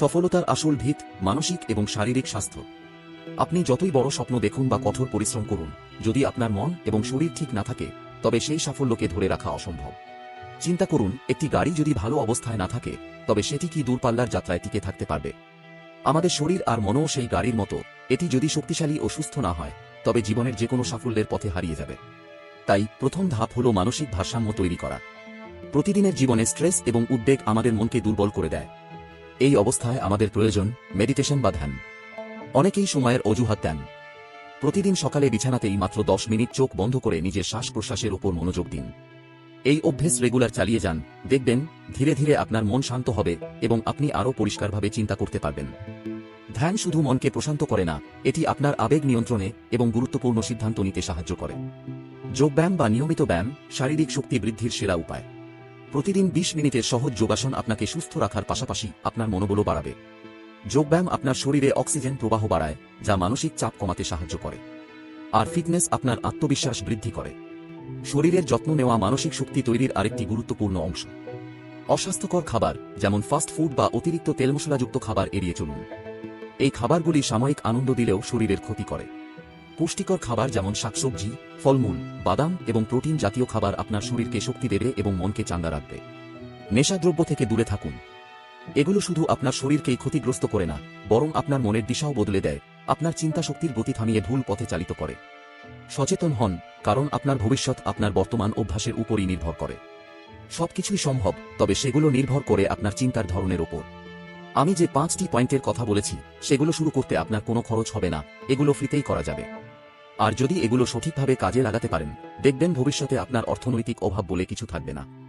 সফলতার আসল ভিত মানসিক এবং শারীরিক স্বাস্থ্য। আপনি যতই বড় স্বপ্ন দেখুন বা কঠোর পরিশ্রম করুন, যদি আপনার মন এবং শরীর ঠিক না থাকে তবে সেই সাফল্যকে ধরে রাখা অসম্ভব। চিন্তা করুন, একটি গাড়ি যদি ভালো অবস্থায় না থাকে তবে সেটি কি দূরপাল্লার যাত্রায় টিকে থাকতে পারবে? আমাদের শরীর আর মনও সেই গাড়ির মতো, এটি যদি শক্তিশালী ও সুস্থ না হয় তবে জীবনের যে কোনো সাফল্যের পথে হারিয়ে যাবে। তাই প্রথম ধাপ হল মানসিক ভারসাম্য তৈরি করা। প্রতিদিনের জীবনে স্ট্রেস এবং উদ্বেগ আমাদের মনকে দুর্বল করে দেয়। এই অবস্থায় আমাদের প্রয়োজন মেডিটেশন বা ধ্যান। অনেকেই সময়ের অজুহাত দেন। প্রতিদিন সকালে বিছানাতেই মাত্র 10 মিনিট চোখ বন্ধ করে নিজের শ্বাস প্রশ্বাসের উপর মনোযোগ দিন। এই অভ্যেস রেগুলার চালিয়ে যান, দেখবেন ধীরে ধীরে আপনার মন শান্ত হবে এবং আপনি আরও পরিষ্কারভাবে চিন্তা করতে পারবেন। ধ্যান শুধু মনকে প্রশান্ত করে না, এটি আপনার আবেগ নিয়ন্ত্রণে এবং গুরুত্বপূর্ণ সিদ্ধান্ত নিতে সাহায্য করে। যোগব্যায়াম বা নিয়মিত ব্যায়াম শারীরিক শক্তি বৃদ্ধির সেরা উপায়। প্রতিদিন 20 মিনিটের সহজ যোগাসন আপনাকে সুস্থ রাখার পাশাপাশি আপনার মনোবলও বাড়াবে। যোগব্যায়াম আপনার শরীরে অক্সিজেন প্রবাহ বাড়ায়, যা মানসিক চাপ কমাতে সাহায্য করে। আর ফিটনেস আপনার আত্মবিশ্বাস বৃদ্ধি করে। শরীরের যত্ন নেওয়া মানসিক শক্তি তৈরির আরেকটি গুরুত্বপূর্ণ অংশ। অস্বাস্থ্যকর খাবার যেমন ফাস্ট ফুড বা অতিরিক্ত তেলমশলাযুক্ত খাবার এড়িয়ে চলুন। এই খাবারগুলি সাময়িক আনন্দ দিলেও শরীরের ক্ষতি করে। পুষ্টিকর খাবার যেমন শাকসবজি, ফলমূল, বাদাম এবং প্রোটিন জাতীয় খাবার আপনার শরীরকে শক্তি দেবে এবং মনকে চাঙ্গা রাখবে। নেশাদ্রব্য থেকে দূরে থাকুন। এগুলো শুধু আপনার শরীরকেই ক্ষতিগ্রস্ত করে না, বরং আপনার মনের দিশাও বদলে দেয়, আপনার চিন্তা শক্তির গতি থামিয়ে ভুল পথে চালিত করে। সচেতন হন, কারণ আপনার ভবিষ্যৎ আপনার বর্তমান অভ্যাসের উপরই নির্ভর করে। সবকিছুই সম্ভব, তবে সেগুলো নির্ভর করে আপনার চিন্তার ধরনের ওপর। আমি যে 5টি পয়েন্টের কথা বলেছি সেগুলো শুরু করতে আপনার কোনো খরচ হবে না, এগুলো ফ্রিতেই করা যাবে। আর যদি এগুলো সঠিকভাবে কাজে লাগাতে পারেন, দেখবেন ভবিষ্যতে আপনার অর্থনৈতিক অভাব বলে কিছু থাকবে না।